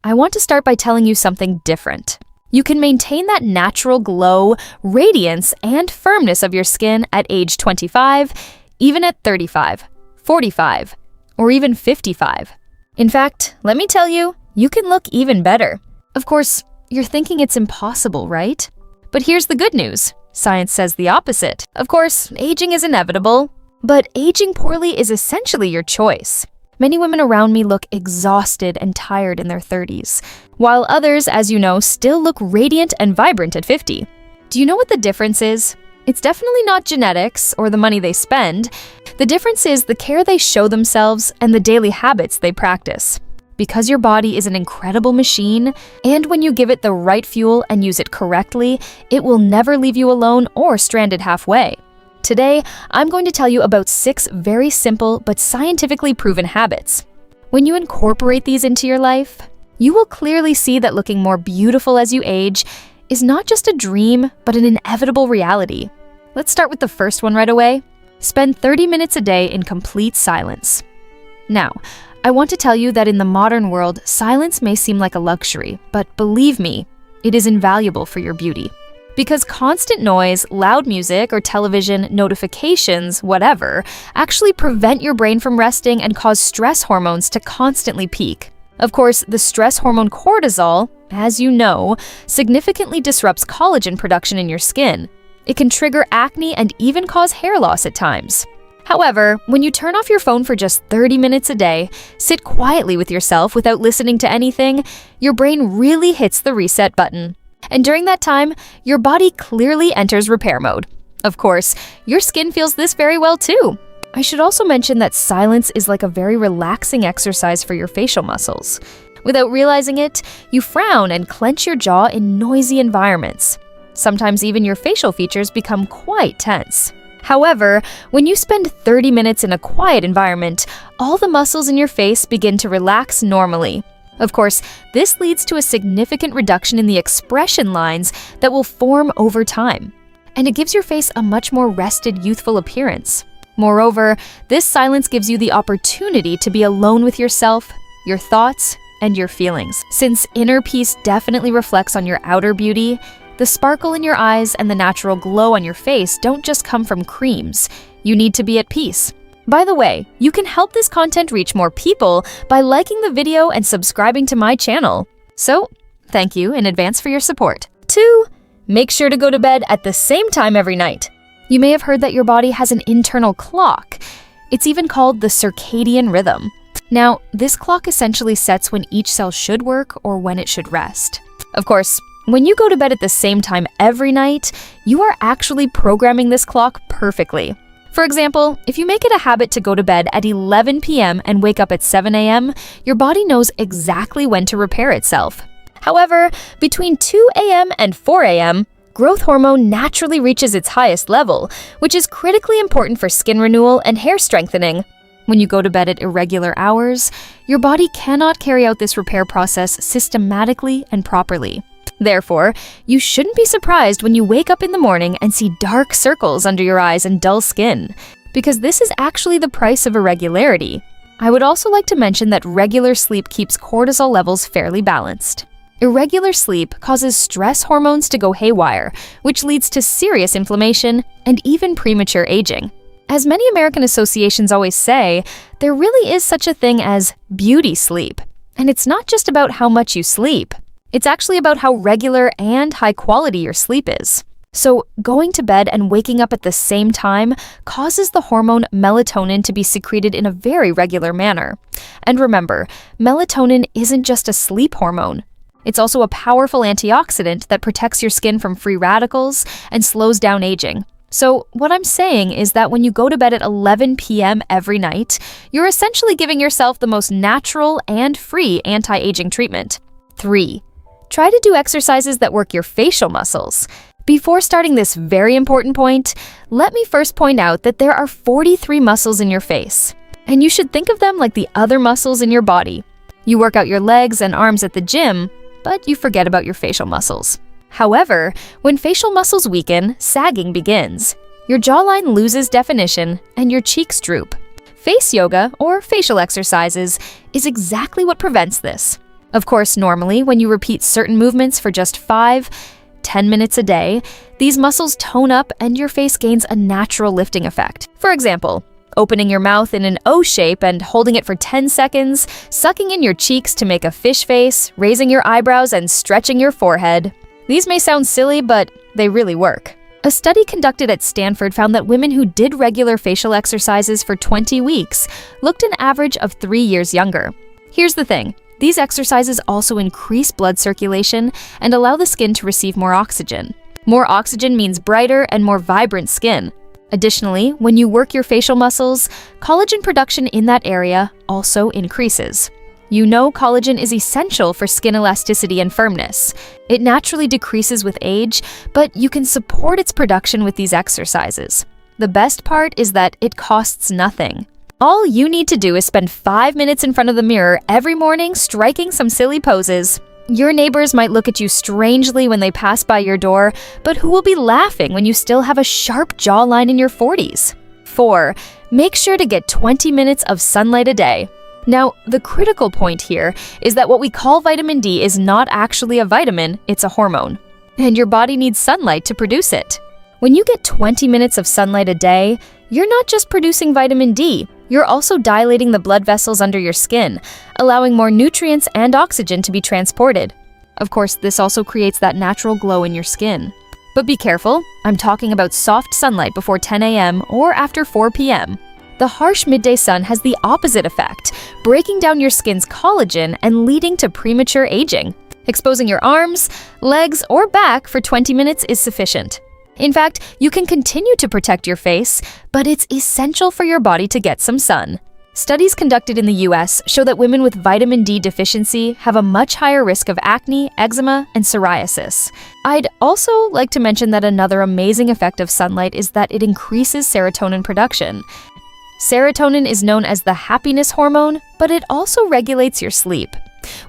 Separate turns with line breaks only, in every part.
I want to start by telling you something different. You can maintain that natural glow, radiance, and firmness of your skin at age 25, even at 35, 45, or even 55. In fact, let me tell you, you can look even better. Of course, you're thinking it's impossible, right? But here's the good news. Science says the opposite. Of course, aging is inevitable, but aging poorly is essentially your choice. Many women around me look exhausted and tired in their 30s, while others, as you know, still look radiant and vibrant at 50. Do you know what the difference is? It's definitely not genetics or the money they spend. The difference is the care they show themselves and the daily habits they practice. Because your body is an incredible machine, and when you give it the right fuel and use it correctly, it will never leave you alone or stranded halfway. Today, I'm going to tell you about 6 very simple but scientifically proven habits. When you incorporate these into your life, you will clearly see that looking more beautiful as you age is not just a dream, but an inevitable reality. Let's start with the first one right away. Spend 30 minutes a day in complete silence. Now, I want to tell you that in the modern world, silence may seem like a luxury, but believe me, it is invaluable for your beauty. Because constant noise, loud music, or television, notifications, whatever, actually prevent your brain from resting and cause stress hormones to constantly peak. Of course, the stress hormone cortisol, as you know, significantly disrupts collagen production in your skin. It can trigger acne and even cause hair loss at times. However, when you turn off your phone for just 30 minutes a day, sit quietly with yourself without listening to anything, your brain really hits the reset button. And during that time, your body clearly enters repair mode. Of course, your skin feels this very well too. I should also mention that silence is like a very relaxing exercise for your facial muscles. Without realizing it, you frown and clench your jaw in noisy environments. Sometimes even your facial features become quite tense. However, when you spend 30 minutes in a quiet environment, all the muscles in your face begin to relax normally. Of course, this leads to a significant reduction in the expression lines that will form over time. And it gives your face a much more rested, youthful appearance. Moreover, this silence gives you the opportunity to be alone with yourself, your thoughts, and your feelings. Since inner peace definitely reflects on your outer beauty, the sparkle in your eyes and the natural glow on your face don't just come from creams. You need to be at peace. By the way, you can help this content reach more people by liking the video and subscribing to my channel. So, thank you in advance for your support. 2. Make sure to go to bed at the same time every night. You may have heard that your body has an internal clock. It's even called the circadian rhythm. Now, this clock essentially sets when each cell should work or when it should rest. Of course, when you go to bed at the same time every night, you are actually programming this clock perfectly. For example, if you make it a habit to go to bed at 11 p.m. and wake up at 7 a.m., your body knows exactly when to repair itself. However, between 2 a.m. and 4 a.m., growth hormone naturally reaches its highest level, which is critically important for skin renewal and hair strengthening. When you go to bed at irregular hours, your body cannot carry out this repair process systematically and properly. Therefore, you shouldn't be surprised when you wake up in the morning and see dark circles under your eyes and dull skin, because this is actually the price of irregularity. I would also like to mention that regular sleep keeps cortisol levels fairly balanced. Irregular sleep causes stress hormones to go haywire, which leads to serious inflammation and even premature aging. As many American associations always say, there really is such a thing as beauty sleep. And it's not just about how much you sleep. It's actually about how regular and high quality your sleep is. So, going to bed and waking up at the same time causes the hormone melatonin to be secreted in a very regular manner. And remember, melatonin isn't just a sleep hormone. It's also a powerful antioxidant that protects your skin from free radicals and slows down aging. So, what I'm saying is that when you go to bed at 11 p.m. every night, you're essentially giving yourself the most natural and free anti-aging treatment. 3. Try to do exercises that work your facial muscles. Before starting this very important point, let me first point out that there are 43 muscles in your face, and you should think of them like the other muscles in your body. You work out your legs and arms at the gym, but you forget about your facial muscles. However, when facial muscles weaken, sagging begins. Your jawline loses definition, and your cheeks droop. Face yoga, or facial exercises, is exactly what prevents this. Of course, normally, when you repeat certain movements for just 5-10 minutes a day, these muscles tone up and your face gains a natural lifting effect. For example, opening your mouth in an O shape and holding it for 10 seconds, sucking in your cheeks to make a fish face, raising your eyebrows and stretching your forehead. These may sound silly, but they really work. A study conducted at Stanford found that women who did regular facial exercises for 20 weeks looked an average of 3 years younger. Here's the thing. These exercises also increase blood circulation and allow the skin to receive more oxygen. More oxygen means brighter and more vibrant skin. Additionally, when you work your facial muscles, collagen production in that area also increases. You know collagen is essential for skin elasticity and firmness. It naturally decreases with age, but you can support its production with these exercises. The best part is that it costs nothing. All you need to do is spend 5 minutes in front of the mirror every morning striking some silly poses. Your neighbors might look at you strangely when they pass by your door, but who will be laughing when you still have a sharp jawline in your 40s? 4. Make sure to get 20 minutes of sunlight a day. Now, the critical point here is that what we call vitamin D is not actually a vitamin, it's a hormone. And your body needs sunlight to produce it. When you get 20 minutes of sunlight a day, you're not just producing vitamin D, you're also dilating the blood vessels under your skin, allowing more nutrients and oxygen to be transported. Of course, this also creates that natural glow in your skin. But be careful, I'm talking about soft sunlight before 10 a.m. or after 4 p.m. The harsh midday sun has the opposite effect, breaking down your skin's collagen and leading to premature aging. Exposing your arms, legs, or back for 20 minutes is sufficient. In fact, you can continue to protect your face, but it's essential for your body to get some sun. Studies conducted in the US show that women with vitamin D deficiency have a much higher risk of acne, eczema, and psoriasis. I'd also like to mention that another amazing effect of sunlight is that it increases serotonin production. Serotonin is known as the happiness hormone, but it also regulates your sleep.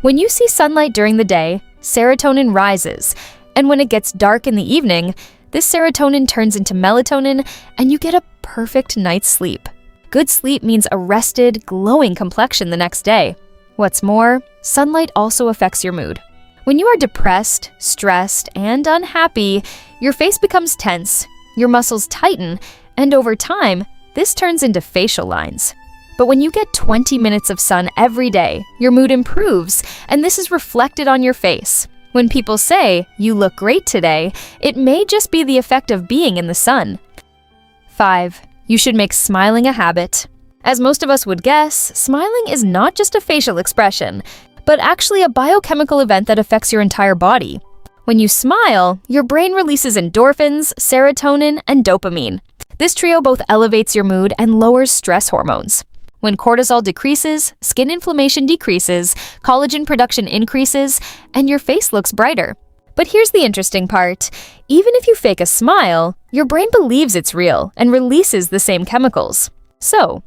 When you see sunlight during the day, serotonin rises, and when it gets dark in the evening, this serotonin turns into melatonin, and you get a perfect night's sleep. Good sleep means a rested, glowing complexion the next day. What's more, sunlight also affects your mood. When you are depressed, stressed, and unhappy, your face becomes tense, your muscles tighten, and over time, this turns into facial lines. But when you get 20 minutes of sun every day, your mood improves, and this is reflected on your face. When people say, "You look great today," it may just be the effect of being in the sun. 5. You should make smiling a habit. As most of us would guess, smiling is not just a facial expression, but actually a biochemical event that affects your entire body. When you smile, your brain releases endorphins, serotonin, and dopamine. This trio both elevates your mood and lowers stress hormones. When cortisol decreases, skin inflammation decreases, collagen production increases, and your face looks brighter. But here's the interesting part. Even if you fake a smile, your brain believes it's real and releases the same chemicals. So,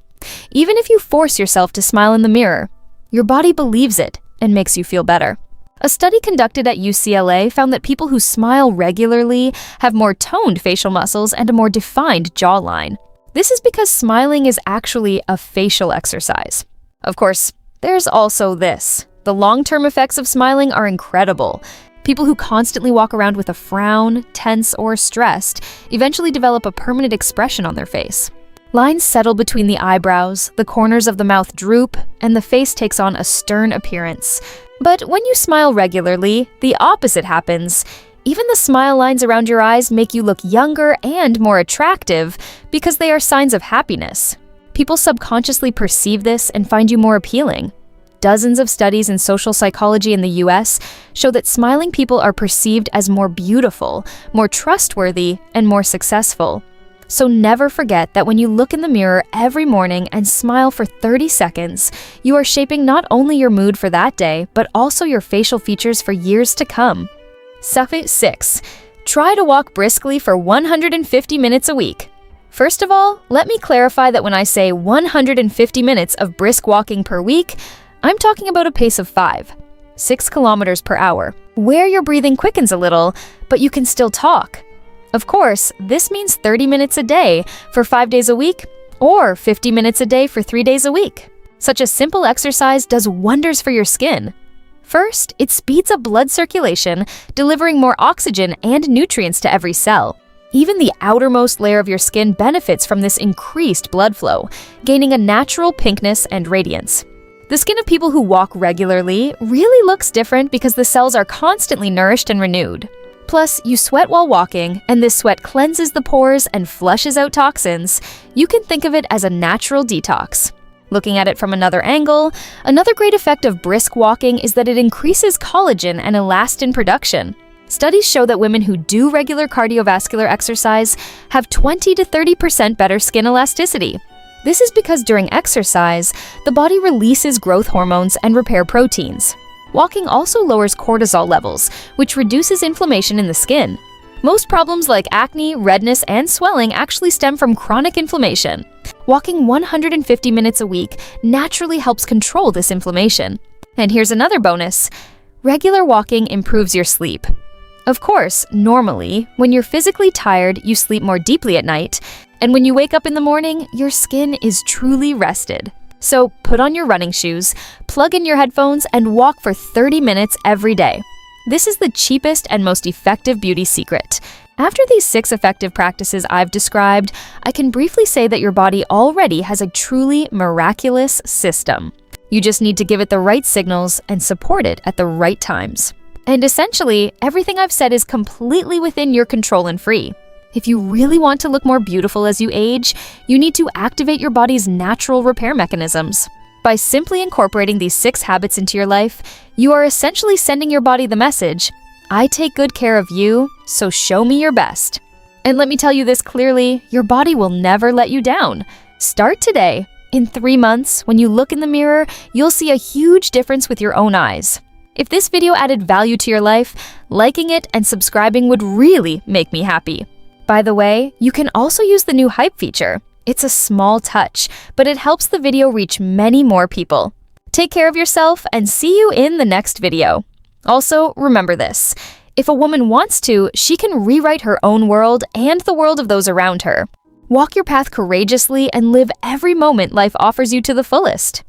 even if you force yourself to smile in the mirror, your body believes it and makes you feel better. A study conducted at UCLA found that people who smile regularly have more toned facial muscles and a more defined jawline. This is because smiling is actually a facial exercise. Of course, there's also this. The long-term effects of smiling are incredible. People who constantly walk around with a frown, tense, or stressed eventually develop a permanent expression on their face. Lines settle between the eyebrows, the corners of the mouth droop, and the face takes on a stern appearance. But when you smile regularly, the opposite happens. Even the smile lines around your eyes make you look younger and more attractive because they are signs of happiness. People subconsciously perceive this and find you more appealing. Dozens of studies in social psychology in the US show that smiling people are perceived as more beautiful, more trustworthy, and more successful. So never forget that when you look in the mirror every morning and smile for 30 seconds, you are shaping not only your mood for that day, but also your facial features for years to come. 6. Try to walk briskly for 150 minutes a week. First of all, let me clarify that when I say 150 minutes of brisk walking per week, I'm talking about a pace of 6 kilometers per hour, where your breathing quickens a little, but you can still talk. Of course, this means 30 minutes a day for 5 days a week, or 50 minutes a day for 3 days a week. Such a simple exercise does wonders for your skin. First, it speeds up blood circulation, delivering more oxygen and nutrients to every cell. Even the outermost layer of your skin benefits from this increased blood flow, gaining a natural pinkness and radiance. The skin of people who walk regularly really looks different because the cells are constantly nourished and renewed. Plus, you sweat while walking, and this sweat cleanses the pores and flushes out toxins. You can think of it as a natural detox. Looking at it from another angle, another great effect of brisk walking is that it increases collagen and elastin production. Studies show that women who do regular cardiovascular exercise have 20 to 30% better skin elasticity. This is because during exercise, the body releases growth hormones and repair proteins. Walking also lowers cortisol levels, which reduces inflammation in the skin. Most problems like acne, redness, and swelling actually stem from chronic inflammation. Walking 150 minutes a week naturally helps control this inflammation. And here's another bonus. Regular walking improves your sleep. Of course, normally, when you're physically tired, you sleep more deeply at night, and when you wake up in the morning, your skin is truly rested. So put on your running shoes, plug in your headphones, and walk for 30 minutes every day. This is the cheapest and most effective beauty secret. After these 6 effective practices I've described, I can briefly say that your body already has a truly miraculous system. You just need to give it the right signals and support it at the right times. And essentially, everything I've said is completely within your control and free. If you really want to look more beautiful as you age, you need to activate your body's natural repair mechanisms. By simply incorporating these 6 habits into your life, you are essentially sending your body the message, I take good care of you, so show me your best. And let me tell you this clearly, your body will never let you down. Start today. In 3 months, when you look in the mirror, you'll see a huge difference with your own eyes. If this video added value to your life, liking it and subscribing would really make me happy. By the way, you can also use the new hype feature. It's a small touch, but it helps the video reach many more people. Take care of yourself and see you in the next video. Also, remember this. If a woman wants to, she can rewrite her own world and the world of those around her. Walk your path courageously and live every moment life offers you to the fullest.